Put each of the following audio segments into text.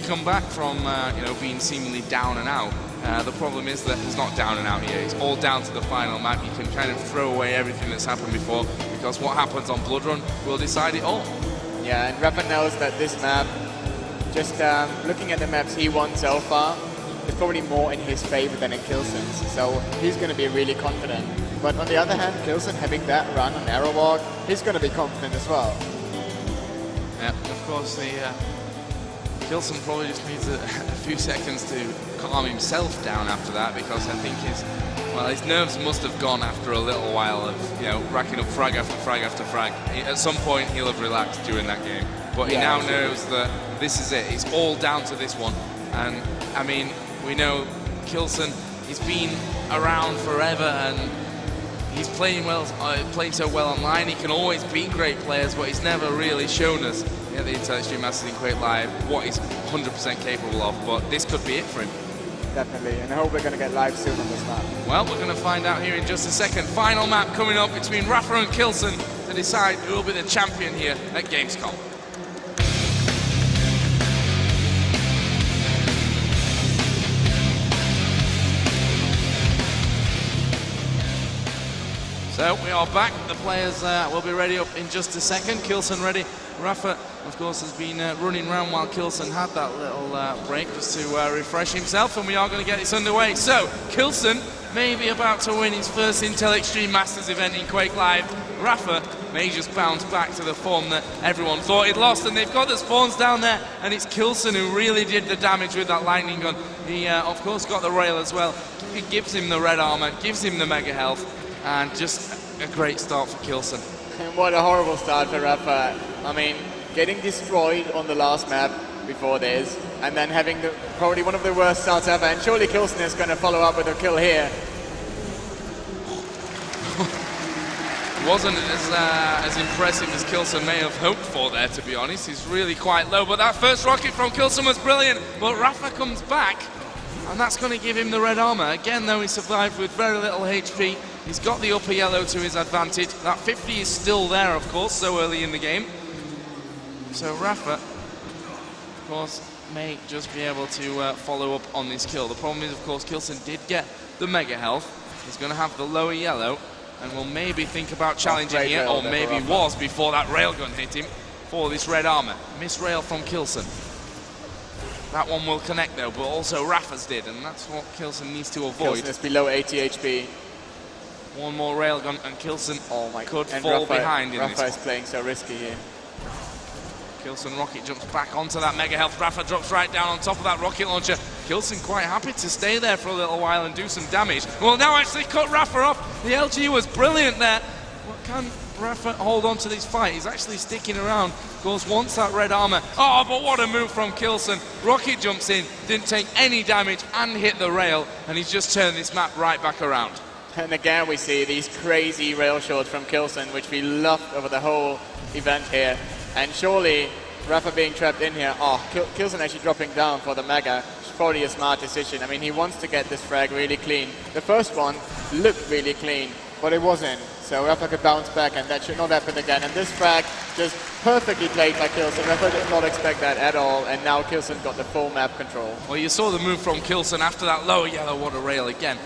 come back from you know, being seemingly down and out. The problem is that it's not down and out here. It's all down to the final map. You can kind of throw away everything that's happened before, because what happens on Blood Run will decide it all. Yeah, and rapha knows that this map, just looking at the maps he won so far, is probably more in his favor than in k1llsen's. So he's going to be really confident. But on the other hand, k1llsen having that run on Arrow Walk, he's going to be confident as well. Yeah, of course, the k1llsen probably just needs a few seconds to calm himself down after that, because I think his nerves must have gone after a little while of, you know, racking up frag after frag after frag. At some point he'll have relaxed during that game, but he now knows that this is it. It's all down to this one. And I mean, we know k1llsen, he's been around forever and he's playing well, playing so well online. He can always beat great players, but he's never really shown us at the Intel Extreme Masters in Quake Live what he's 100% capable of. But this could be it for him. Definitely, and I hope we're going to get live soon on this map. Well, we're going to find out here in just a second. Final map coming up between rapha and k1llsen to decide who will be the champion here at Gamescom. So we are back. The players will be ready up in just a second. k1llsen ready. rapha, of course, has been running around while k1llsen had that little break just to refresh himself, and we are going to get this underway. So k1llsen may be about to win his first Intel Extreme Masters event in Quake Live. rapha may just bounce back to the form that everyone thought he'd lost, and they've got the spawns down there, and it's k1llsen who really did the damage with that lightning gun. He, of course, got the rail as well. It gives him the red armor, gives him the mega health, and just a great start for k1llsen. And what a horrible start for rapha. I mean, getting destroyed on the last map before this, and then having probably one of the worst starts ever, and surely k1llsen is going to follow up with a kill here. Wasn't as impressive as k1llsen may have hoped for there, to be honest. He's really quite low, but that first rocket from k1llsen was brilliant. But rapha comes back, and that's going to give him the red armor. Again, though, he survived with very little HP. He's got the upper yellow to his advantage. That 50 is still there, of course, so early in the game. So rapha, of course, may just be able to follow up on this kill. The problem is, of course, k1llsen did get the mega health. He's going to have the lower yellow, and will maybe think about challenging here, or maybe was before that railgun hit him for this red armor. Miss rail from k1llsen. That one will connect though, but also rapha's did, and that's what k1llsen needs to avoid. k1llsen is below 80 HP. One more railgun and k1llsen could fall behind in this rapha is playing so risky here. k1llsen rocket jumps back onto that mega health. rapha drops right down on top of that rocket launcher. k1llsen quite happy to stay there for a little while and do some damage. Well, now actually cut rapha off. The LG was brilliant there. What can rapha hold on to this fight? He's actually sticking around. Of course, wants that red armor. Oh, but what a move from k1llsen. Rocket jumps in, didn't take any damage and hit the rail, and he's just turned this map right back around. And again, we see these crazy rail shots from k1llsen, which we loved over the whole event here. And surely, rapha being trapped in here, k1llsen actually dropping down for the mega, is probably a smart decision. I mean, he wants to get this frag really clean. The first one looked really clean, but it wasn't. So rapha could bounce back, and that should not happen again. And this frag just perfectly played by k1llsen. rapha did not expect that at all, and now k1llsen got the full map control. Well, you saw the move from k1llsen after that lower yellow. What a rail again.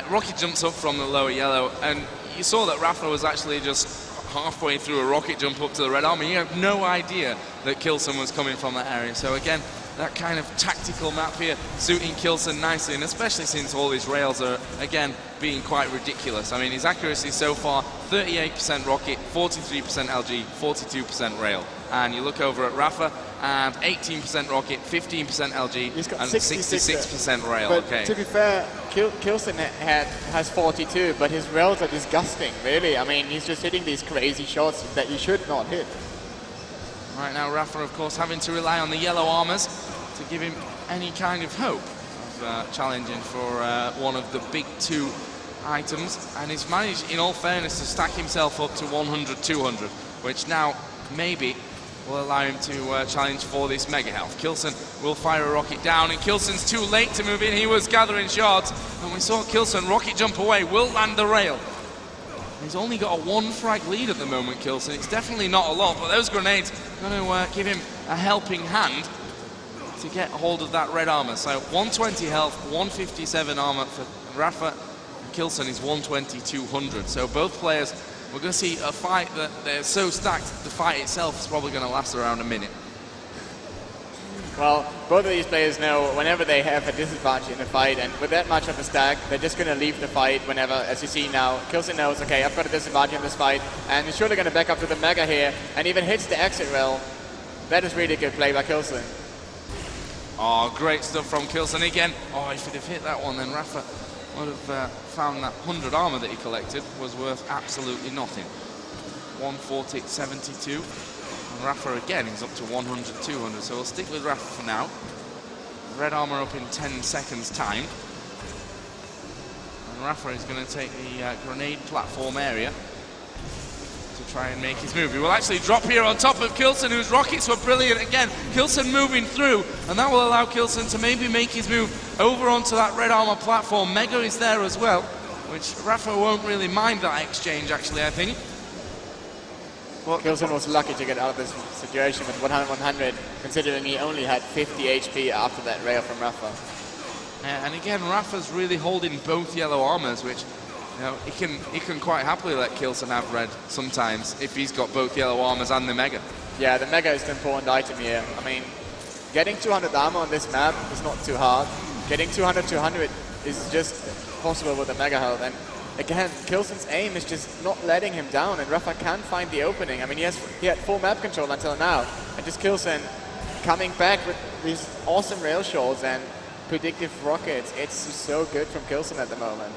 Rocket jumps up from the lower yellow, and you saw that rapha was actually just halfway through a rocket jump up to the red armor. You have no idea that k1llsen was coming from that area. So again, that kind of tactical map here suiting k1llsen nicely, and especially since all these rails are, again, being quite ridiculous. I mean, his accuracy so far, 38% rocket, 43% LG, 42% rail. And you look over at rapha, and 18% rocket, 15% LG, and 66% rail. But okay. To be fair, k1llsen has 42, but his rails are disgusting, really. I mean, he's just hitting these crazy shots that you should not hit. Right now, rapha, of course, having to rely on the yellow armors to give him any kind of hope of challenging for one of the big two items. And he's managed, in all fairness, to stack himself up to 100-200, which now maybe will allow him to challenge for this mega health. k1llsen will fire a rocket down, and k1llsen's too late to move in. He was gathering shards, and we saw k1llsen rocket jump away, will land the rail. He's only got a 1 frag lead at the moment, k1llsen. It's definitely not a lot, but those grenades are going to give him a helping hand to get hold of that red armor. So 120 health, 157 armor for Rapha, and k1llsen is 120, 200. So both players, we're going to see a fight that they're so stacked, the fight itself is probably going to last around a minute. Well, both of these players know whenever they have a disadvantage in a fight, and with that much of a stack, they're just going to leave the fight whenever, as you see now, k1llsen knows, okay, I've got a disadvantage in this fight, and he's surely going to back up to the Mega here, and even hits the exit rail. That is really good play by k1llsen. Oh, great stuff from k1llsen again. Oh, if he'd have hit that one, then Rapha would have found that 100 armor that he collected was worth absolutely nothing. 140, 72. And Rapha again is up to 100, 200. So we'll stick with Rapha for now. Red armor up in 10 seconds time. And Rapha is going to take the grenade platform area to try and make his move. He will actually drop here on top of k1llsen, whose rockets were brilliant. Again, k1llsen moving through, and that will allow k1llsen to maybe make his move over onto that red armor platform. Mega is there as well, which Rapha won't really mind that exchange, actually, I think. Well, k1llsen was lucky to get out of this situation with 100-100, considering he only had 50 HP after that rail from Rapha. And again, Rapha's really holding both yellow armors, which, you know, he can quite happily let k1llsen have red sometimes if he's got both yellow armors and the Mega. Yeah, the Mega is the important item here. I mean, getting 200 armor on this map is not too hard. Getting 200-200 is just possible with the Mega health. And again, k1llsen's aim is just not letting him down, and Rapha can find the opening. I mean, he had full map control until now, and just k1llsen coming back with these awesome rail shots and predictive rockets. It's just so good from k1llsen at the moment.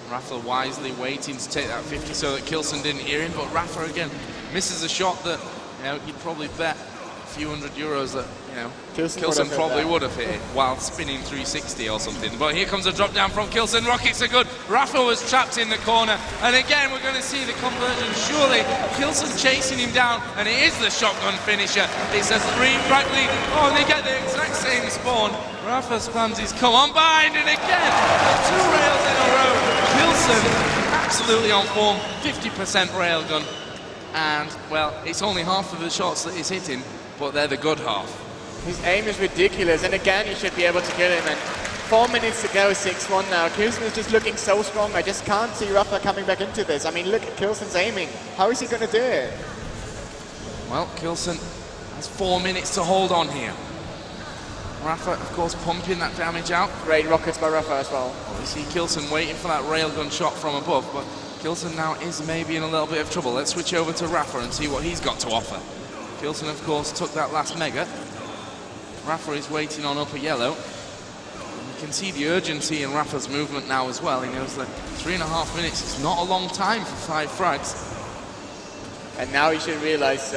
Rapha wisely waiting to take that 50 so that k1llsen didn't hear him, but Rapha again misses a shot that, you know, you'd probably bet a few €100 that, you know, k1llsen probably would have hit it while spinning 360 or something. But here comes a drop down from k1llsen. Rockets are good. Rapha was trapped in the corner, and again we're going to see the conversion. Surely k1llsen chasing him down, and it is the shotgun finisher. It's a 3-frag lead. Oh, and they get the exact same spawn. Rapha spams his combined, and again 2 rails in a row. k1llsen absolutely on form. 50% railgun, and well, it's only half of the shots that he's hitting, but they're the good half. His aim is ridiculous, and again, you should be able to kill him. And 4 minutes to go, 6-1 now. k1llsen is just looking so strong. I just can't see Rapha coming back into this. I mean, look at k1llsen's aiming. How is he going to do it? Well, k1llsen has 4 minutes to hold on here. Rapha, of course, pumping that damage out. Great rockets by Rapha as well. We see k1llsen waiting for that railgun shot from above, but k1llsen now is maybe in a little bit of trouble. Let's switch over to Rapha and see what he's got to offer. k1llsen, of course, took that last Mega. Rapha is waiting on upper yellow. You can see the urgency in Rapha's movement now as well. He knows that 3.5 minutes is not a long time for 5 frags. And now he should realize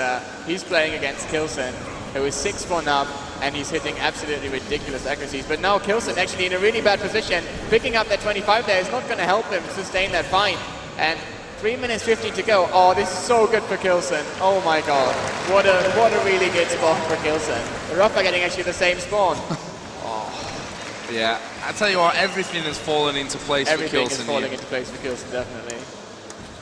he's playing against k1llsen, who is 6-1 up, and he's hitting absolutely ridiculous accuracies. But now k1llsen actually in a really bad position. Picking up that 25 there is not going to help him sustain that fight. And 3 minutes 15 to go. Oh, this is so good for k1llsen. Oh my god. What a really good spawn for k1llsen. The Rapha getting actually the same spawn. Oh. Yeah, I tell you what, everything has fallen into place for k1llsen. Everything is falling into place for k1llsen, definitely.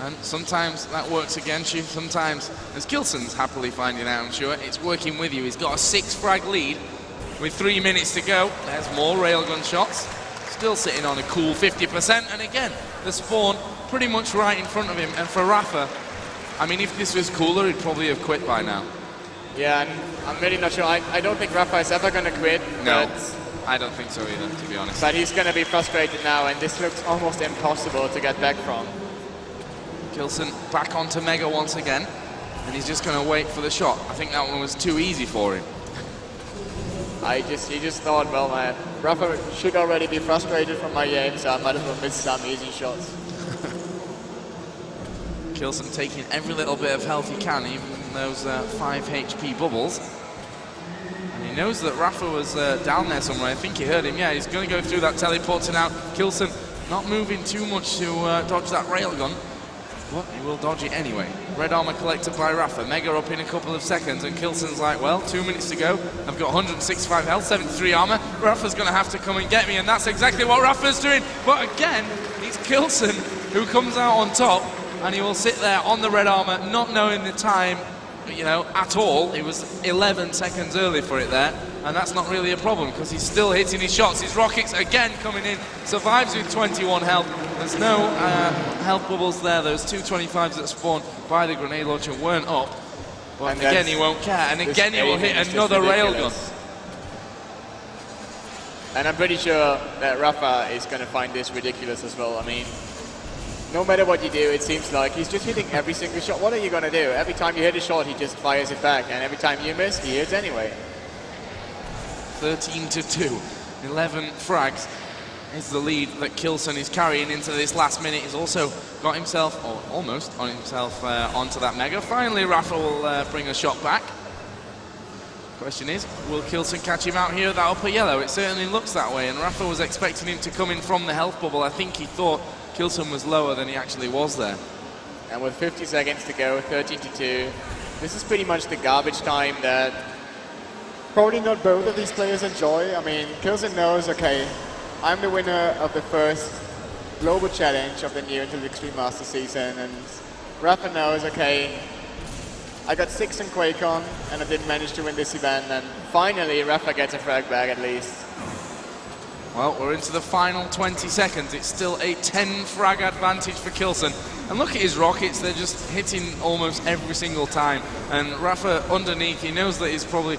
And sometimes that works against you, sometimes, as k1llsen's happily finding out, I'm sure, it's working with you. He's got a 6-frag lead with 3 minutes to go. There's more railgun shots. Still sitting on a cool 50%, and again, the spawn pretty much right in front of him. And for Rapha, I mean, if this was cooler, he'd probably have quit by now. Yeah, and I'm really not sure. I don't think Rapha is ever going to quit. No, I don't think so either, to be honest. But he's going to be frustrated now, and this looks almost impossible to get back from. k1llsen back onto Mega once again, and he's just going to wait for the shot. I think that one was too easy for him. He just thought, well, man, Rapha should already be frustrated from my aim, so I might as well miss some easy shots. k1llsen taking every little bit of health he can, even those 5 HP bubbles. And he knows that Rapha was down there somewhere. I think he heard him. Yeah, he's going to go through that teleporter now. k1llsen not moving too much to dodge that railgun, but he will dodge it anyway. Red armor collected by Rapha. Mega up in a couple of seconds, and k1llsen's like, well, 2 minutes to go. I've got 165 health, 73 armor. Rapha's going to have to come and get me, and that's exactly what Rapha's doing. But again, it's k1llsen who comes out on top, and he will sit there on the red armor, not knowing the time you know, at all. He was 11 seconds early for it there, and that's not really a problem because he's still hitting his shots. His rockets again coming in, survives with 21 health. There's no health bubbles there. Those 225s that spawned by the grenade launcher weren't up. But again, he won't care, and again he will hit another railgun. And I'm pretty sure that Rapha is going to find this ridiculous as well. I mean, no matter what you do, it seems like he's just hitting every single shot. What are you going to do? Every time you hit a shot, he just fires it back, and every time you miss, he hits anyway. 13-2, 11 frags is the lead that k1llsen is carrying into this last minute. He's also got himself, or almost on himself, onto that mega. Finally, Rapha will bring a shot back. Question is, will k1llsen catch him out here at that upper yellow? It certainly looks that way, and Rapha was expecting him to come in from the health bubble. I think he thought k1llsen was lower than he actually was there. And with 50 seconds to go, 13-2, this is pretty much the garbage time that probably not both of these players enjoy. I mean, k1llsen knows, okay, I'm the winner of the first global challenge of the new Intel Extreme Master season, and Rapha knows, okay, I got 6 in Quake on, and I didn't manage to win this event, and finally Rapha gets a frag back at least. Well, we're into the final 20 seconds. It's still a 10 frag advantage for k1llsen. And look at his rockets, they're just hitting almost every single time. And Rapha underneath, he knows that he's probably